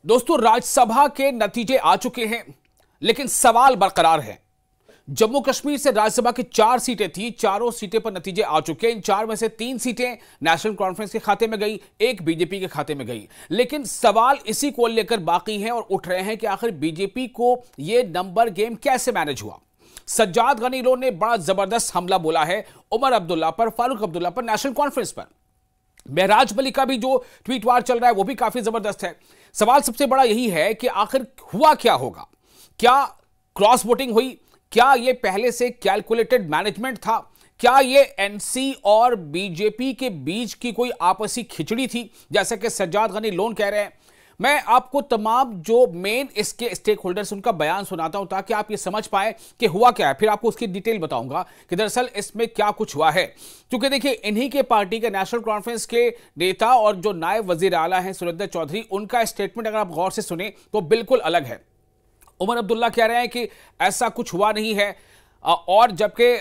दोस्तों, राज्यसभा के नतीजे आ चुके हैं, लेकिन सवाल बरकरार है। जम्मू कश्मीर से राज्यसभा की 4 सीटें थी, चारों सीटें पर नतीजे आ चुके हैं। इन 4 में से 3 सीटें नेशनल कॉन्फ्रेंस के खाते में गई, 1 बीजेपी के खाते में गई। लेकिन सवाल इसी को लेकर बाकी हैं और उठ रहे हैं कि आखिर बीजेपी को यह नंबर गेम कैसे मैनेज हुआ। सज्जाद गनी लोन ने बड़ा जबरदस्त हमला बोला है उमर अब्दुल्ला पर, फारूक अब्दुल्ला पर, नेशनल कॉन्फ्रेंस पर। महराज मलिक का भी जो ट्वीट वार चल रहा है वो भी काफी जबरदस्त है। सवाल सबसे बड़ा यही है कि आखिर हुआ क्या होगा। क्या क्रॉस वोटिंग हुई? क्या यह पहले से कैलकुलेटेड मैनेजमेंट था? क्या यह एनसी और बीजेपी के बीच की कोई आपसी खिचड़ी थी, जैसा कि सज्जाद गनी लोन कह रहे हैं? मैं आपको तमाम जो मेन इसके स्टेक होल्डर्स उनका बयान सुनाता हूं ताकि आप ये समझ पाए कि हुआ क्या है। फिर आपको उसकी डिटेल बताऊंगा कि दरअसल इसमें क्या कुछ हुआ है। क्योंकि देखिए, इन्हीं के पार्टी के नेशनल कॉन्फ्रेंस के नेता और जो नायब वजीर आला हैं सुरेंद्र चौधरी, उनका स्टेटमेंट अगर आप गौर से सुने तो बिल्कुल अलग है। उमर अब्दुल्ला कह रहे हैं कि ऐसा कुछ हुआ नहीं है, और जबकि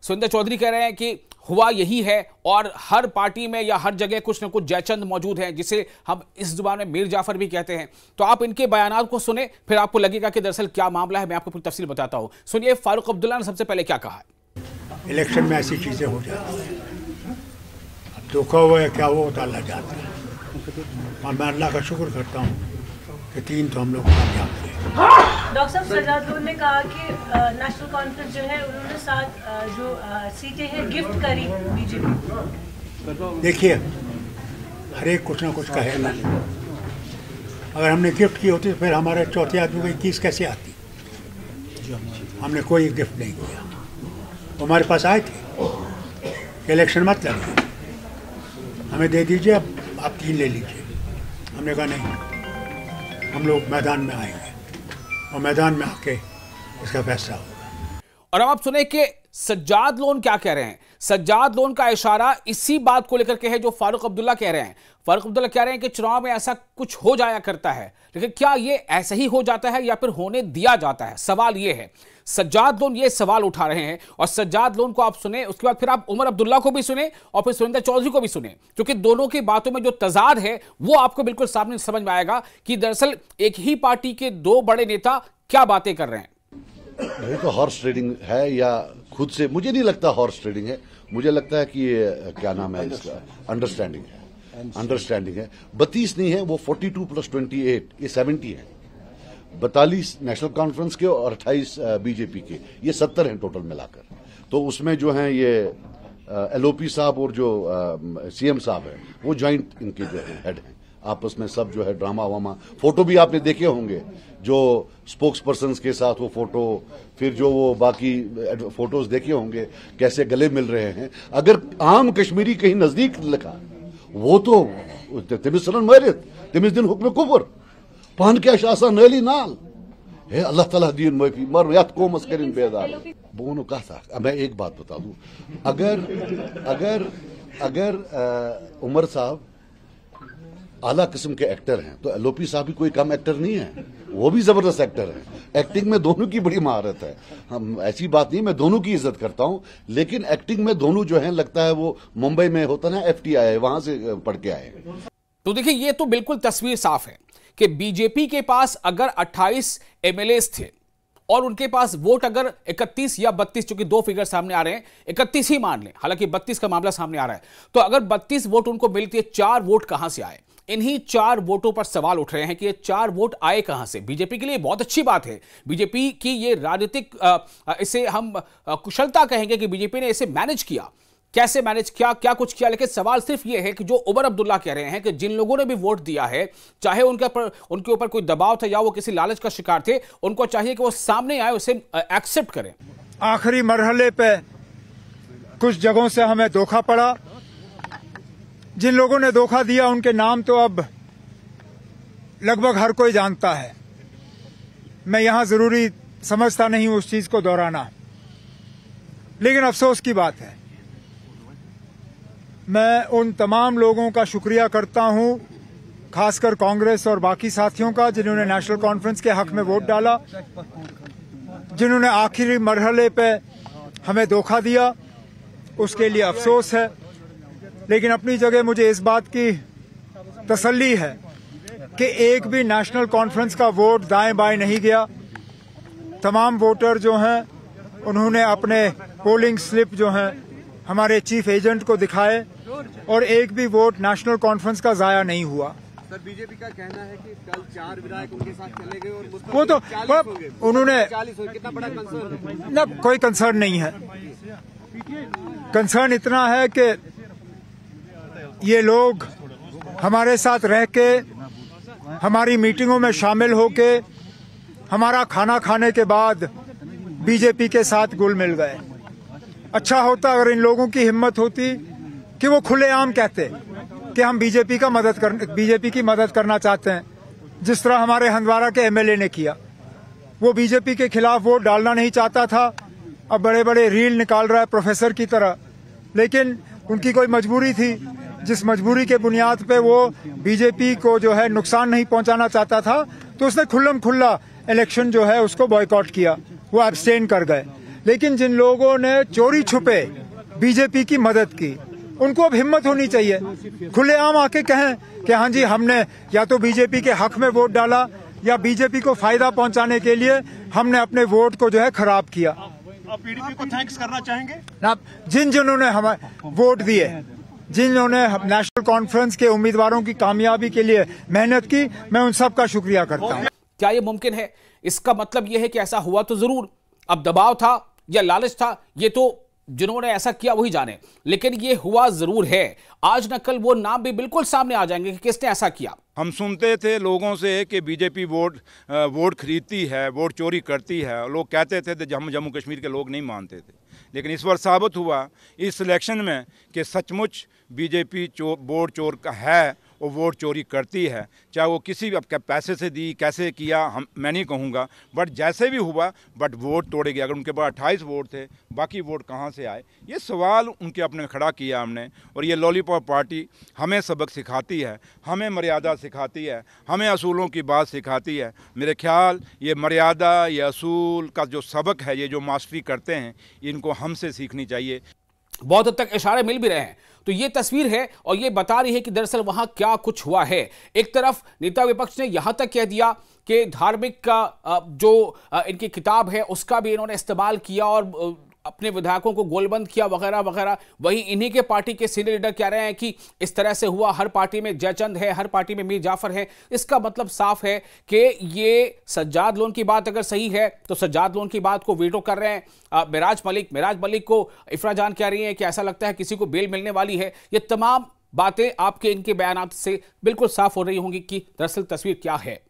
सुरेंद्र चौधरी कह रहे हैं कि हुआ यही है। और हर पार्टी में या हर जगह कुछ न कुछ जयचंद मौजूद हैं, जिसे हम इस जुबान में मीर जाफर भी कहते हैं। तो आप इनके बयानात को सुने, फिर आपको लगेगा कि दरअसल क्या मामला है। मैं आपको पूरी तफसील बताता हूं। सुनिए फारूक अब्दुल्ला ने सबसे पहले क्या कहा है। इलेक्शन में ऐसी चीजें हो जाती हैं, अब धोखा हुआ है क्या वो अल्लाह जानता है। और मैं अल्लाह का शुक्र करता हूँ कि 3 तो हम लोग कामयाब थे। डॉक्टर साहब, सज्जाद लोन ने कहा कि नेशनल कॉन्फ्रेंस जो है उन्होंने 7 जो सीटें हैं गिफ्ट करी बीजेपी। देखिए, हर एक कुछ ना कुछ कहेगा। अगर हमने गिफ्ट की होती तो फिर हमारे चौथे आदमी को 21 कैसे आती। हमने कोई गिफ्ट नहीं किया। हमारे पास आए थे कि इलेक्शन मत लड़िए, हमें दे दीजिए, अब आप 3 ले लीजिए। हमने कहा नहीं, हम लोग मैदान में आएंगे और मैदान में आके इसका फैसला होगा। और अब आप सुने कि सज्जाद लोन क्या कह रहे हैं। सज्जाद लोन का इशारा इसी बात को लेकर के है जो फारूक अब्दुल्ला कह रहे हैं। फारूक अब्दुल्ला कह रहे हैं कि चुनाव में ऐसा कुछ हो जाया करता है, लेकिन क्या यह ऐसा ही हो जाता है या फिर होने दिया जाता है? सवाल यह है। सज्जाद लोन ये सवाल उठा रहे हैं, और सज्जाद लोन को आप सुने, उसके बाद फिर आप उमर अब्दुल्ला को भी सुने और फिर सुरेंद्र चौधरी को भी सुने, क्योंकि दोनों की बातों में जो तजाद है वो आपको बिल्कुल सामने समझ में आएगा कि दरअसल एक ही पार्टी के 2 बड़े नेता क्या बातें कर रहे हैं। ये तो हॉर्स ट्रेडिंग है, या खुद से मुझे नहीं लगता हॉर्स ट्रेडिंग है। मुझे लगता है कि ये क्या नाम है इसका, अंडरस्टैंडिंग है। अंडरस्टैंडिंग है। 32 नहीं है, वो 42 + 28 ये 70 है। 42 नेशनल कॉन्फ्रेंस के और 28 बीजेपी के, ये 70 हैं टोटल मिलाकर। तो उसमें जो है ये एलओपी साहब और जो सीएम साहब है वो ज्वाइंट इनके जो हेड हैं। आपस में सब जो है ड्रामा वामा, फोटो भी आपने देखे होंगे, जो स्पोक्स पर्सन के साथ वो फोटो, फिर जो वो बाकी फोटोज देखे होंगे कैसे गले मिल रहे हैं। अगर आम कश्मीरी कहीं नजदीक लिखा वो तो तिमिस मरित तिमिस दिन हुक्म कुफर पान क्या शासा नली नाल है। अल्लाह ताला दीन माफी मर यात कोमस करिन बेदार बोनो कहा था। मैं एक बात बता दूं, अगर उमर साहब आला किस्म के एक्टर हैं तो एलओपी साहब भी कोई कम एक्टर नहीं है, वो भी जबरदस्त एक्टर हैं। एक्टिंग में दोनों की बड़ी महारत है। हम ऐसी बात नहीं, मैं दोनों की इज्जत करता हूं, लेकिन एक्टिंग में दोनों जो हैं लगता है वो मुंबई में होता ना FTI वहां से पढ़ के आए। तो देखिए, ये तो बिल्कुल तस्वीर साफ है कि बीजेपी के पास अगर 28 MLAs थे और उनके पास वोट अगर 31 या 32, चूंकि 2 फिगर सामने आ रहे हैं, 31 ही मान लें, हालांकि 32 का मामला सामने आ रहा है, तो अगर 32 वोट उनको मिलती है, 4 वोट कहां से आए? इन्हीं 4 वोटों पर सवाल उठ रहे हैं कि ये 4 वोट आए कहां से। बीजेपी के लिए बहुत अच्छी बात है, बीजेपी की ये राजनीतिक, इसे हम कुशलता कहेंगे कि बीजेपी ने इसे मैनेज किया। कैसे मैनेज किया, क्या कुछ किया? लेकिन सवाल सिर्फ ये है कि जो उमर अब्दुल्ला कह रहे हैं कि जिन लोगों ने भी वोट दिया है, चाहे उनके ऊपर कोई दबाव था या वो किसी लालच का शिकार थे, उनको चाहिए कि वो सामने आए, उसे एक्सेप्ट करें। आखिरी मरहले पे कुछ जगहों से हमें धोखा पड़ा। जिन लोगों ने धोखा दिया उनके नाम तो अब लगभग हर कोई जानता है। मैं यहां जरूरी समझता नहीं हूं उस चीज को दोहराना, लेकिन अफसोस की बात है, मैं उन तमाम लोगों का शुक्रिया करता हूं, खासकर कांग्रेस और बाकी साथियों का, जिन्होंने नेशनल कॉन्फ्रेंस के हक में वोट डाला, जिन्होंने आखिरी मरहले पे हमें धोखा दिया, उसके लिए अफसोस है। लेकिन अपनी जगह मुझे इस बात की तसल्ली है कि एक भी नेशनल कॉन्फ्रेंस का वोट दाएं बाएं नहीं गया। तमाम वोटर जो हैं उन्होंने अपने पोलिंग स्लिप जो हैं हमारे चीफ एजेंट को दिखाए और एक भी वोट नेशनल कॉन्फ्रेंस का जाया नहीं हुआ। सर, बीजेपी का कहना है कि कल 4 विधायक उनके साथ चले गए और वो तो 40 हो गए। उन्होंने 40 हो गए। कितना बड़ा कंसर्न है? ना, कोई कंसर्न नहीं है। कंसर्न इतना है कि ये लोग हमारे साथ रह के हमारी मीटिंगों में शामिल होके हमारा खाना खाने के बाद बीजेपी के साथ घुल मिल गए। अच्छा होता अगर इन लोगों की हिम्मत होती कि वो खुलेआम कहते कि हम बीजेपी की मदद करना चाहते हैं, जिस तरह हमारे हंदवाड़ा के एमएलए ने किया। वो बीजेपी के खिलाफ वोट डालना नहीं चाहता था, अब बड़े बड़े रील निकाल रहा है प्रोफेसर की तरह, लेकिन उनकी कोई मजबूरी थी, जिस मजबूरी के बुनियाद पे वो बीजेपी को जो है नुकसान नहीं पहुंचाना चाहता था, तो उसने खुल्लम खुल्ला इलेक्शन जो है उसको बॉयकॉट किया, वो एब्सटेन कर गए। लेकिन जिन लोगों ने चोरी छुपे बीजेपी की मदद की, उनको अब हिम्मत होनी चाहिए, खुलेआम आके कहें कि हाँ जी हमने या तो बीजेपी के हक में वोट डाला या बीजेपी को फायदा पहुंचाने के लिए हमने अपने वोट को जो है खराब किया। आप पीडीपी को थैंक्स करना चाहेंगे? ना, जिन्होंने हमें वोट दिए, जिन्होंने नेशनल कॉन्फ्रेंस के उम्मीदवारों की कामयाबी के लिए मेहनत की, मैं उन सब का शुक्रिया करता हूँ। क्या ये मुमकिन है? इसका मतलब यह है कि ऐसा हुआ तो जरूर, अब दबाव था या लालच था, ये तो जिन्होंने ऐसा किया वही जाने, लेकिन ये हुआ जरूर है। आज न कल वो नाम भी बिल्कुल सामने आ जाएंगे कि किसने ऐसा किया। हम सुनते थे लोगों से कि बीजेपी वोट खरीदती है, वोट चोरी करती है। लोग कहते थे तो हम जम्मू कश्मीर के लोग नहीं मानते थे, लेकिन इस बार साबित हुआ इस इलेक्शन में कि सचमुच बीजेपी वोट चोर का है, वो वोट चोरी करती है। चाहे वो किसी भी पैसे से दी, कैसे किया, मैं नहीं कहूँगा, बट जैसे भी हुआ, बट वोट तोड़े गए। अगर उनके पास 28 वोट थे, बाकी वोट कहाँ से आए? ये सवाल उनके अपने खड़ा किया हमने। और ये लॉलीपॉप पार्टी हमें सबक सिखाती है, हमें मर्यादा सिखाती है, हमें असूलों की बात सिखाती है। मेरे ख्याल ये मर्यादा, ये असूल का जो सबक है, ये जो मास्टरी करते हैं, इनको हमसे सीखनी चाहिए। बहुत हद तक इशारे मिल भी रहे हैं। तो ये तस्वीर है और ये बता रही है कि दरअसल वहां क्या कुछ हुआ है। एक तरफ नेता विपक्ष ने यहां तक कह दिया कि धार्मिक का जो इनकी किताब है उसका भी इन्होंने इस्तेमाल किया और अपने विधायकों को गोलबंद किया वगैरह वगैरह। वहीं इन्हीं के पार्टी के सीनियर लीडर कह रहे हैं कि इस तरह से हुआ, हर पार्टी में जयचंद है, हर पार्टी में मीर जाफर है। इसका मतलब साफ है कि ये सज्जाद लोन की बात अगर सही है तो सज्जाद लोन की बात को वीटो कर रहे हैं मिराज मलिक को इफ्रा जान कह रही है कि ऐसा लगता है किसी को बेल मिलने वाली है। ये तमाम बातें आपके इनके बयानात से बिल्कुल साफ हो रही होंगी कि दरअसल तस्वीर क्या है।